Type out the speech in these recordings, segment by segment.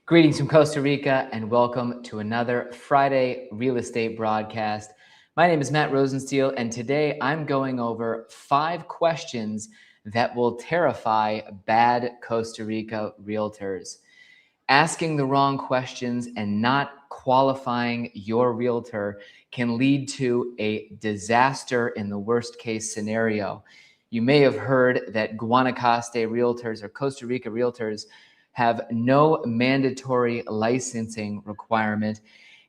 Greetings from Costa Rica and welcome to another Friday real estate broadcast. My name is Matt Rosensteel and today I'm going over 5 questions that will terrify bad Costa Rica realtors. Asking the wrong questions and not qualifying your realtor can lead to a disaster in the worst case scenario. You may have heard that Guanacaste realtors or Costa Rica realtors have no mandatory licensing requirement,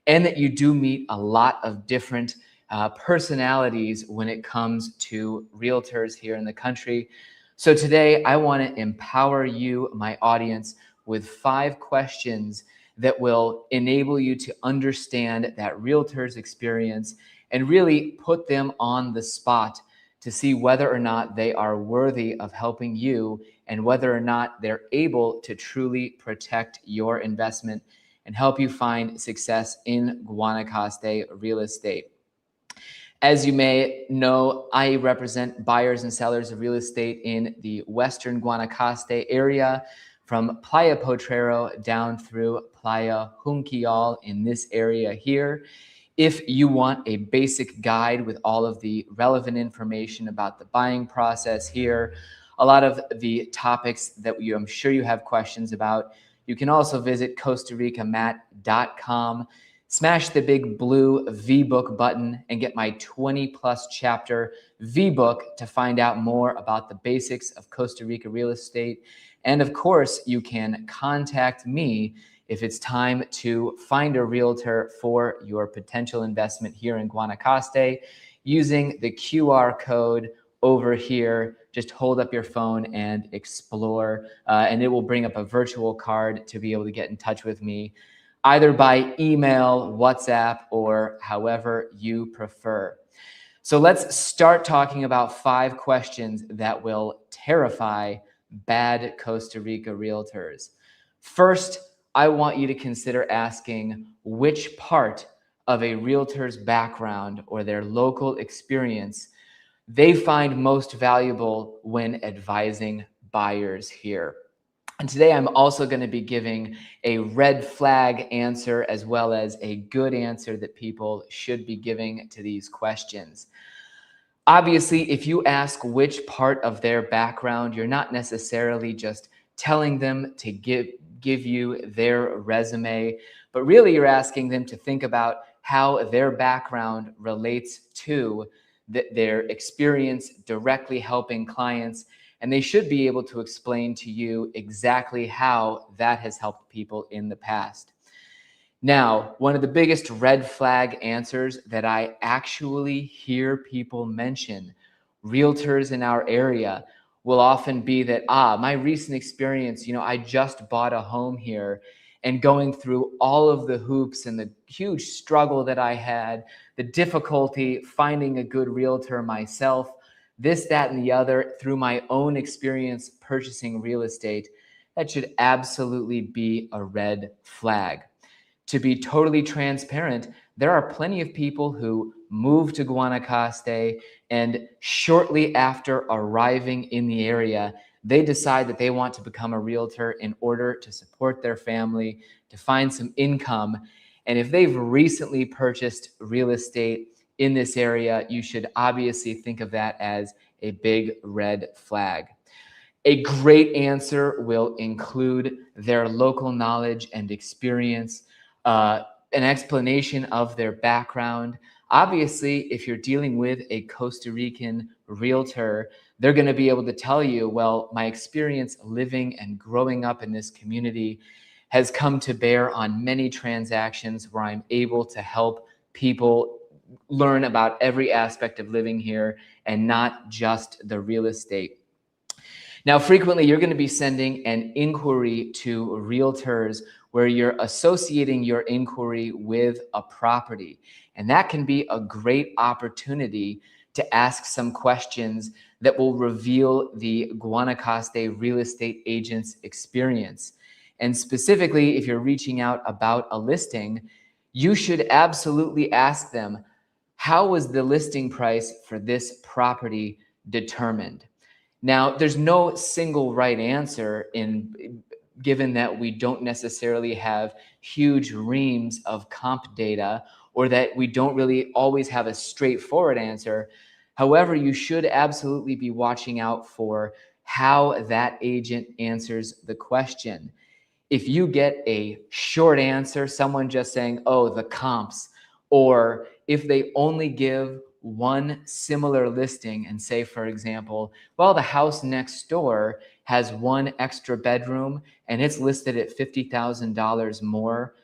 and that you do meet a lot of different personalities when it comes to realtors here in the country. So today I want to empower you, my audience, with 5 questions that will enable you to understand that realtor's experience and really put them on the spot to see whether or not they are worthy of helping you and whether or not they're able to truly protect your investment and help you find success in Guanacaste real estate. As you may know, I represent buyers and sellers of real estate in the Western Guanacaste area, from Playa Potrero down through Playa Junquial in this area here. If you want a basic guide with all of the relevant information about the buying process here, a lot of the topics that I'm sure you have questions about, you can also visit CostaRicaMatt.com. Smash the big blue V-Book button and get my 20-plus chapter V-Book to find out more about the basics of Costa Rica real estate. And of course, you can contact me if it's time to find a realtor for your potential investment here in Guanacaste using the QR code over here. Just hold up your phone and explore, and it will bring up a virtual card to be able to get in touch with me, either by email, WhatsApp, or however you prefer. So let's start talking about 5 questions that will terrify bad Costa Rica realtors. First, I want you to consider asking which part of a realtor's background or their local experience they find most valuable when advising buyers here. And today I'm also going to be giving a red flag answer as well as a good answer that people should be giving to these questions. Obviously, if you ask which part of their background, you're not necessarily just telling them to give you their resume, but really you're asking them to think about how their background relates to their experience directly helping clients, and they should be able to explain to you exactly how that has helped people in the past. Now, one of the biggest red flag answers that I actually hear people mention, realtors in our area, will often be that, my recent experience, I just bought a home here, and going through all of the hoops and the huge struggle that I had, the difficulty finding a good realtor myself, this, that, and the other, through my own experience purchasing real estate, that should absolutely be a red flag. To be totally transparent, there are plenty of people who move to Guanacaste and shortly after arriving in the area, they decide that they want to become a realtor in order to support their family, to find some income. And if they've recently purchased real estate in this area, you should obviously think of that as a big red flag. A great answer will include their local knowledge and experience, an explanation of their background. Obviously, if you're dealing with a Costa Rican realtor, they're going to be able to tell you, well, my experience living and growing up in this community has come to bear on many transactions where I'm able to help people learn about every aspect of living here and not just the real estate. Now, frequently, you're going to be sending an inquiry to realtors where you're associating your inquiry with a property. And that can be a great opportunity to ask some questions that will reveal the Guanacaste real estate agent's experience. And specifically, if you're reaching out about a listing, you should absolutely ask them, how was the listing price for this property determined? Now, there's no single right answer in given that we don't necessarily have huge reams of comp data, or that we don't really always have a straightforward answer. However, you should absolutely be watching out for how that agent answers the question. If you get a short answer, someone just saying, oh, the comps, or if they only give one similar listing and say, for example, well, the house next door has one extra bedroom and it's listed at $50,000 more,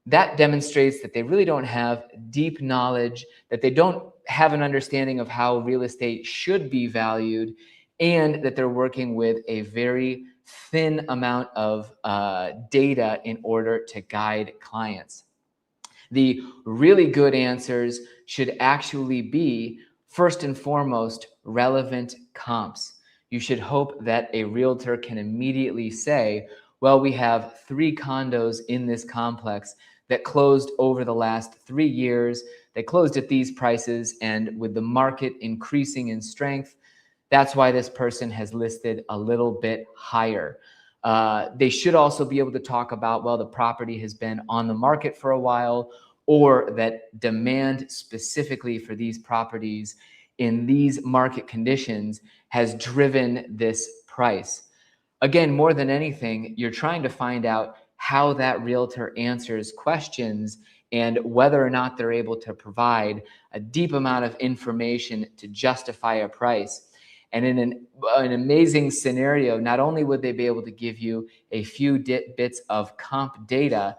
that demonstrates that they really don't have deep knowledge, that they don't have an understanding of how real estate should be valued, and that they're working with a very thin amount of data in order to guide clients. The really good answers should actually be, first and foremost, relevant comps. You should hope that a realtor can immediately say, well, we have 3 condos in this complex that closed over the last 3 years. They closed at these prices, and with the market increasing in strength, that's why this person has listed a little bit higher. They should also be able to talk about, well, the property has been on the market for a while, or that demand specifically for these properties in these market conditions has driven this price. Again, more than anything, you're trying to find out how that realtor answers questions and whether or not they're able to provide a deep amount of information to justify a price. And in an amazing scenario, not only would they be able to give you a few bits of comp data,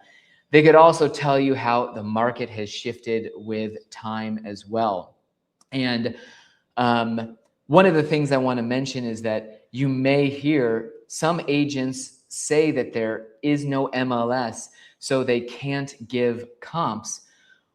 they could also tell you how the market has shifted with time as well. And one of the things I want to mention is that you may hear some agents say that there is no MLS, so they can't give comps.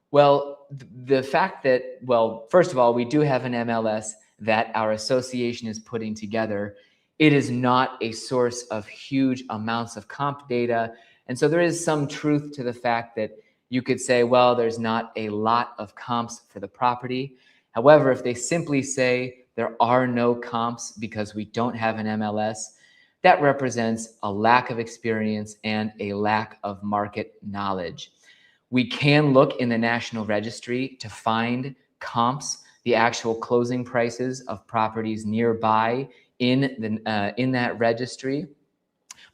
Well, the fact that, well, first of all, we do have an MLS that our association is putting together. It is not a source of huge amounts of comp data. And so there is some truth to the fact that you could say, well, there's not a lot of comps for the property. However, if they simply say there are no comps because we don't have an MLS, that represents a lack of experience and a lack of market knowledge. We can look in the National Registry to find comps, the actual closing prices of properties nearby in that registry.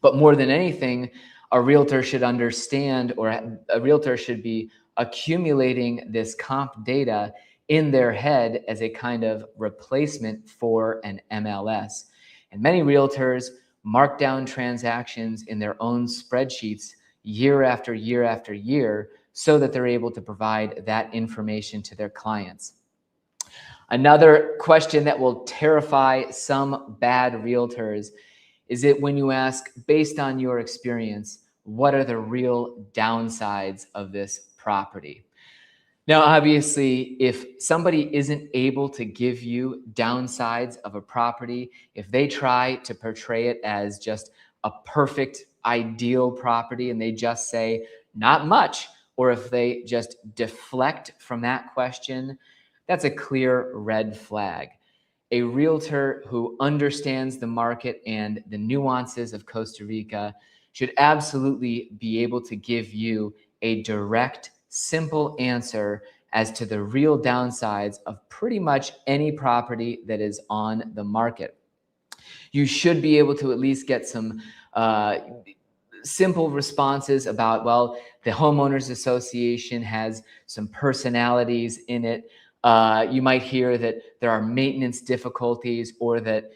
But more than anything, a realtor should understand, or a realtor should be accumulating this comp data in their head as a kind of replacement for an MLS. And many realtors mark down transactions in their own spreadsheets year after year after year so that they're able to provide that information to their clients. Another question that will terrify some bad realtors is it when you ask, based on your experience, what are the real downsides of this property? Now, obviously, if somebody isn't able to give you downsides of a property, if they try to portray it as just a perfect, ideal property and they just say, not much, or if they just deflect from that question, that's a clear red flag. A realtor who understands the market and the nuances of Costa Rica should absolutely be able to give you a direct, simple answer as to the real downsides of pretty much any property that is on the market. You should be able to at least get some simple responses about, well, the homeowners association has some personalities in it. You might hear that there are maintenance difficulties, or that,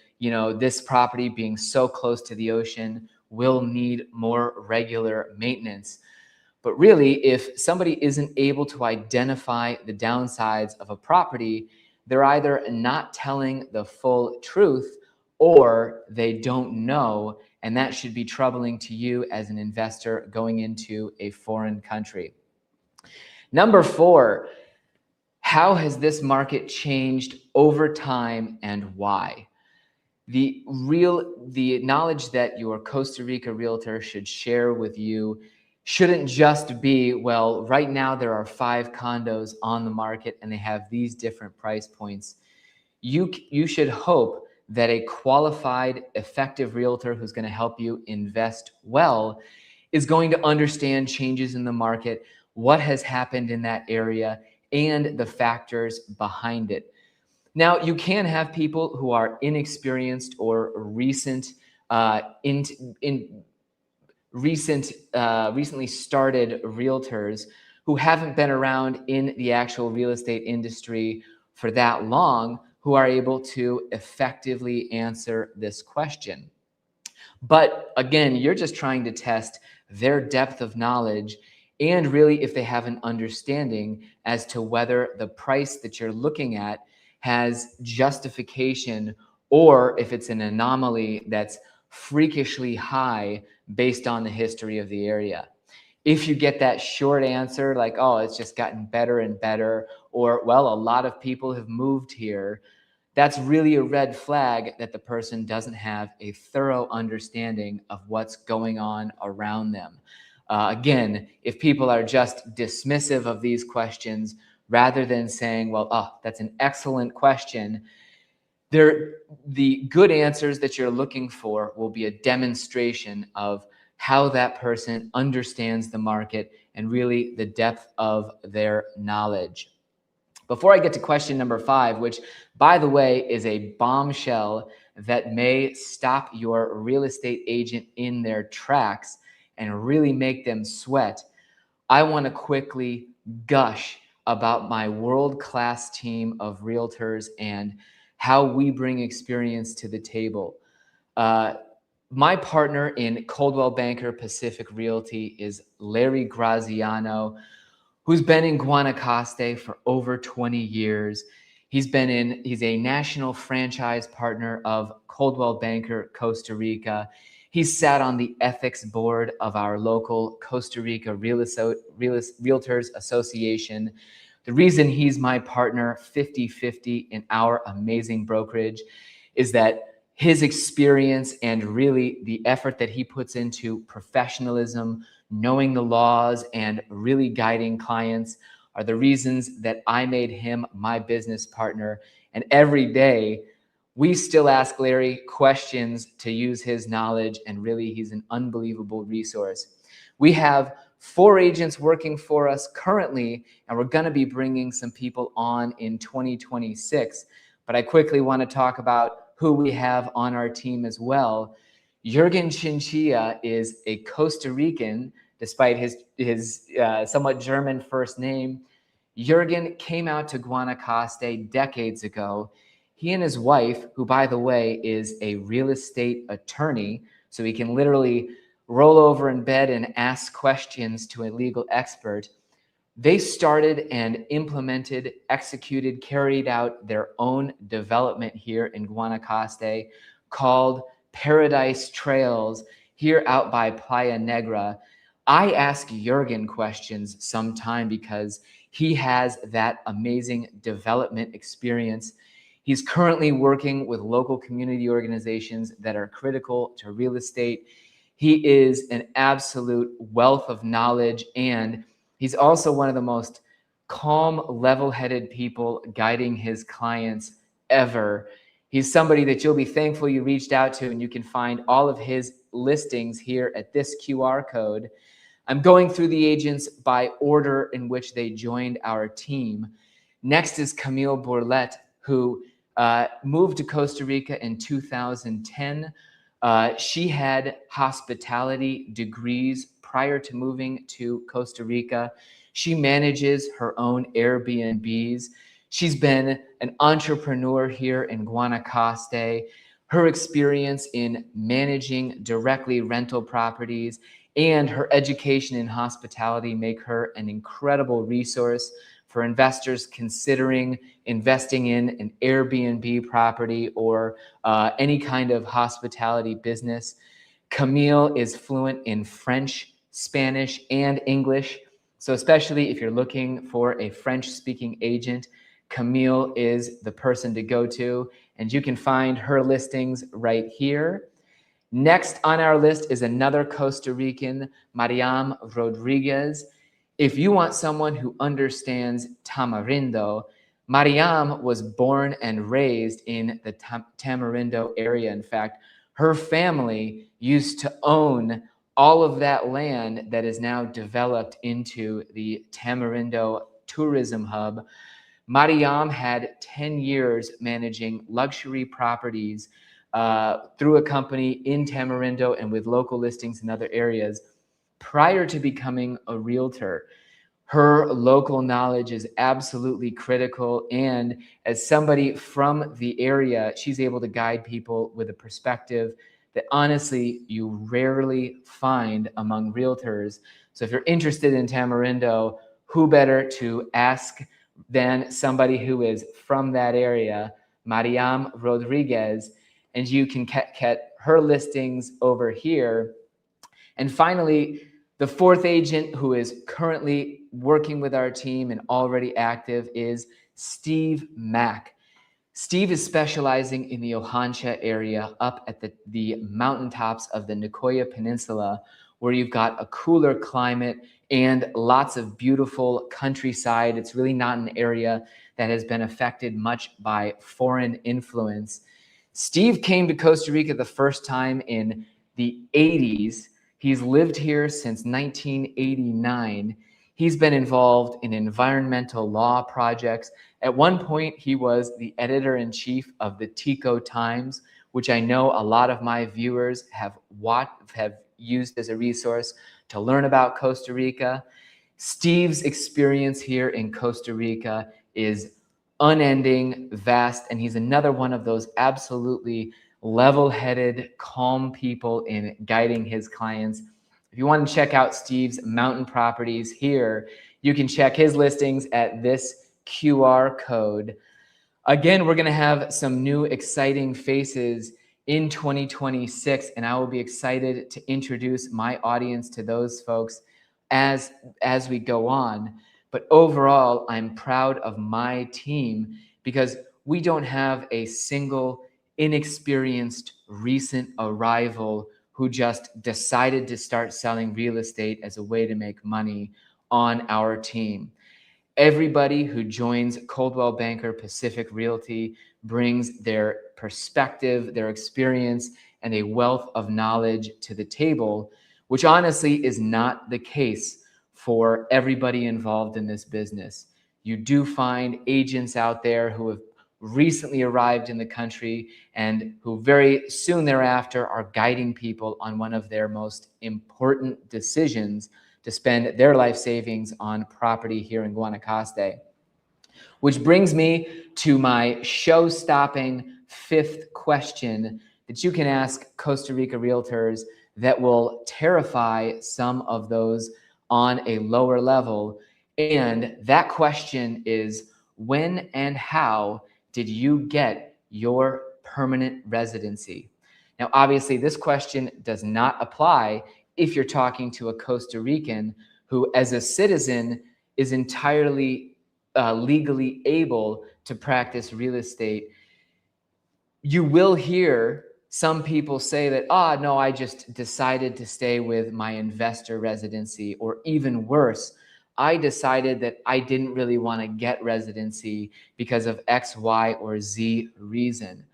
this property being so close to the ocean will need more regular maintenance. But really, if somebody isn't able to identify the downsides of a property, they're either not telling the full truth or they don't know, and that should be troubling to you as an investor going into a foreign country. Number 4, how has this market changed over time and why? The knowledge that your Costa Rica realtor should share with you shouldn't just be, well, right now there are 5 condos on the market and they have these different price points. You should hope that a qualified, effective realtor who's going to help you invest well is going to understand changes in the market, what has happened in that area, and the factors behind it. Now, you can have people who are inexperienced or recently started realtors who haven't been around in the actual real estate industry for that long, who are able to effectively answer this question. But again, you're just trying to test their depth of knowledge and really if they have an understanding as to whether the price that you're looking at has justification or if it's an anomaly that's freakishly high based on the history of the area. If you get that short answer, like, oh, it's just gotten better and better, or, well, a lot of people have moved here, that's really a red flag that the person doesn't have a thorough understanding of what's going on around them. Again, if people are just dismissive of these questions rather than saying, well, oh, that's an excellent question, the good answers that you're looking for will be a demonstration of how that person understands the market and really the depth of their knowledge. Before I get to question number 5, which, by the way, is a bombshell that may stop your real estate agent in their tracks and really make them sweat, I want to quickly gush about my world-class team of realtors and how we bring experience to the table. My partner in Coldwell Banker Pacific Realty is Larry Graziano, who's been in Guanacaste for over 20 years. He's a national franchise partner of Coldwell Banker Costa Rica. He's sat on the ethics board of our local Costa Rica Realtors Association. The reason he's my partner 50-50 in our amazing brokerage is that his experience and really the effort that he puts into professionalism, knowing the laws, and really guiding clients are the reasons that I made him my business partner. And every day, we still ask Larry questions to use his knowledge, and really he's an unbelievable resource. We have 4 agents working for us currently, and we're going to be bringing some people on in 2026. But I quickly want to talk about who we have on our team as well. Jürgen Chinchilla is a Costa Rican, despite his somewhat German first name. Jürgen came out to Guanacaste decades ago. He and his wife, who, by the way, is a real estate attorney, so he can literally roll over in bed and ask questions to a legal expert, they started and implemented, executed, carried out their own development here in Guanacaste called Paradise Trails here out by Playa Negra. I ask Jürgen questions sometime because he has that amazing development experience. He's currently working with local community organizations that are critical to real estate. He is an absolute wealth of knowledge, and he's also one of the most calm, level-headed people guiding his clients ever. He's somebody that you'll be thankful you reached out to, and you can find all of his listings here at this QR code. I'm going through the agents by order in which they joined our team. Next is Camille Bourlet, who moved to Costa Rica in 2010. She had hospitality degrees prior to moving to Costa Rica. She manages her own Airbnbs. She's been an entrepreneur here in Guanacaste. Her experience in managing directly rental properties and her education in hospitality make her an incredible resource for investors considering investing in an Airbnb property or any kind of hospitality business. Camille is fluent in French, Spanish, and English. So especially if you're looking for a French-speaking agent, Camille is the person to go to, and you can find her listings right here. Next on our list is another Costa Rican, Mariam Rodriguez. If you want someone who understands Tamarindo, Mariam was born and raised in the Tamarindo area. In fact, her family used to own all of that land that is now developed into the Tamarindo tourism hub. Mariam had 10 years managing luxury properties through a company in Tamarindo and with local listings in other areas prior to becoming a realtor. Her local knowledge is absolutely critical. And as somebody from the area, she's able to guide people with a perspective that honestly you rarely find among realtors. So if you're interested in Tamarindo, who better to ask than somebody who is from that area, Mariam Rodriguez, and you can get her listings over here. And finally, the fourth agent who is currently working with our team and already active is Steve Mack. Steve is specializing in the Olancha area up at the mountaintops of the Nicoya Peninsula, where you've got a cooler climate and lots of beautiful countryside. It's really not an area that has been affected much by foreign influence. Steve came to Costa Rica the first time in the 80s. He's lived here since 1989. He's been involved in environmental law projects. At one point, he was the editor-in-chief of the Tico Times, which I know a lot of my viewers have used as a resource to learn about Costa Rica. Steve's experience here in Costa Rica is unending, vast, and he's another one of those absolutely level-headed, calm people in guiding his clients. If you want to check out Steve's mountain properties here, you can check his listings at this QR code. Again, we're going to have some new exciting faces in 2026, and I will be excited to introduce my audience to those folks as we go on. But overall, I'm proud of my team because we don't have a single inexperienced recent arrival who just decided to start selling real estate as a way to make money on our team. Everybody who joins Coldwell Banker Pacific Realty brings their perspective, their experience, and a wealth of knowledge to the table, which honestly is not the case for everybody involved in this business. You do find agents out there who have recently arrived in the country and who very soon thereafter are guiding people on one of their most important decisions to spend their life savings on property here in Guanacaste. Which brings me to my show-stopping fifth question that you can ask Costa Rica realtors that will terrify some of those on a lower level. And that question is, when and how did you get your permanent residency? Now, obviously, this question does not apply if you're talking to a Costa Rican who, as a citizen, is entirely legally able to practice real estate. You will hear some people say that, no, I just decided to stay with my investor residency, or even worse, I decided that I didn't really want to get residency because of X, Y, or Z reason.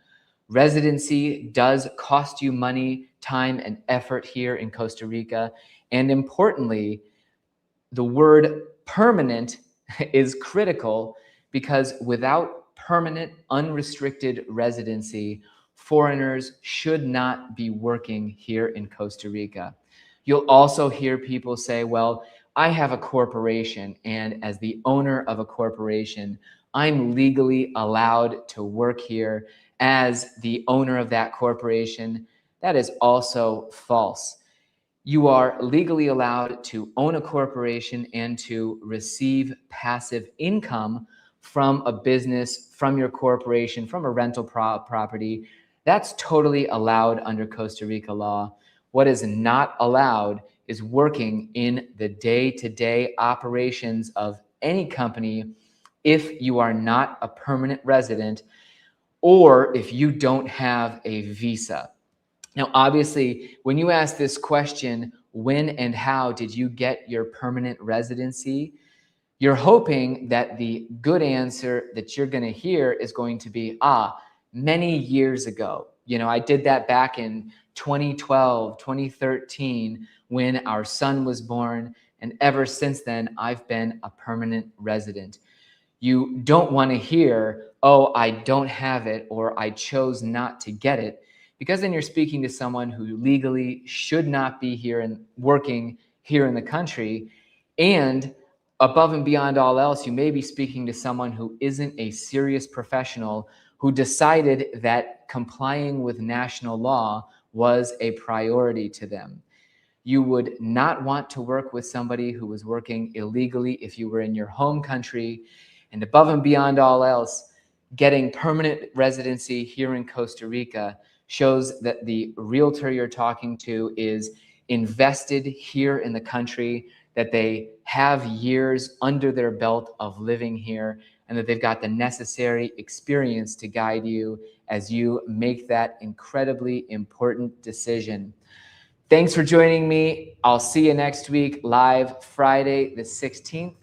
Residency does cost you money, time, and effort here in Costa Rica. And importantly, the word permanent is critical because without permanent, unrestricted residency, foreigners should not be working here in Costa Rica. You'll also hear people say, well, I have a corporation, and as the owner of a corporation, I'm legally allowed to work here as the owner of that corporation. That is also false. You are legally allowed to own a corporation and to receive passive income from a business, from your corporation, from a rental property. That's totally allowed under Costa Rica law. What is not allowed is working in the day-to-day operations of any company if you are not a permanent resident or if you don't have a visa. Now, obviously, when you ask this question, when and how did you get your permanent residency? You're hoping that the good answer that you're going to hear is going to be, many years ago. I did that back in 2012, 2013, when our son was born. And ever since then, I've been a permanent resident. You don't want to hear, oh, I don't have it, or I chose not to get it, because then you're speaking to someone who legally should not be here and working here in the country. And above and beyond all else, you may be speaking to someone who isn't a serious professional who decided that complying with national law was a priority to them. You would not want to work with somebody who was working illegally if you were in your home country. And above and beyond all else, getting permanent residency here in Costa Rica shows that the realtor you're talking to is invested here in the country, that they have years under their belt of living here, and that they've got the necessary experience to guide you as you make that incredibly important decision. Thanks for joining me. I'll see you next week, live Friday the 16th.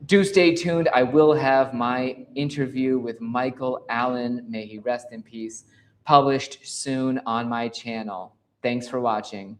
Do stay tuned. I will have my interview with Michael Allen, may he rest in peace, published soon on my channel. Thanks for watching.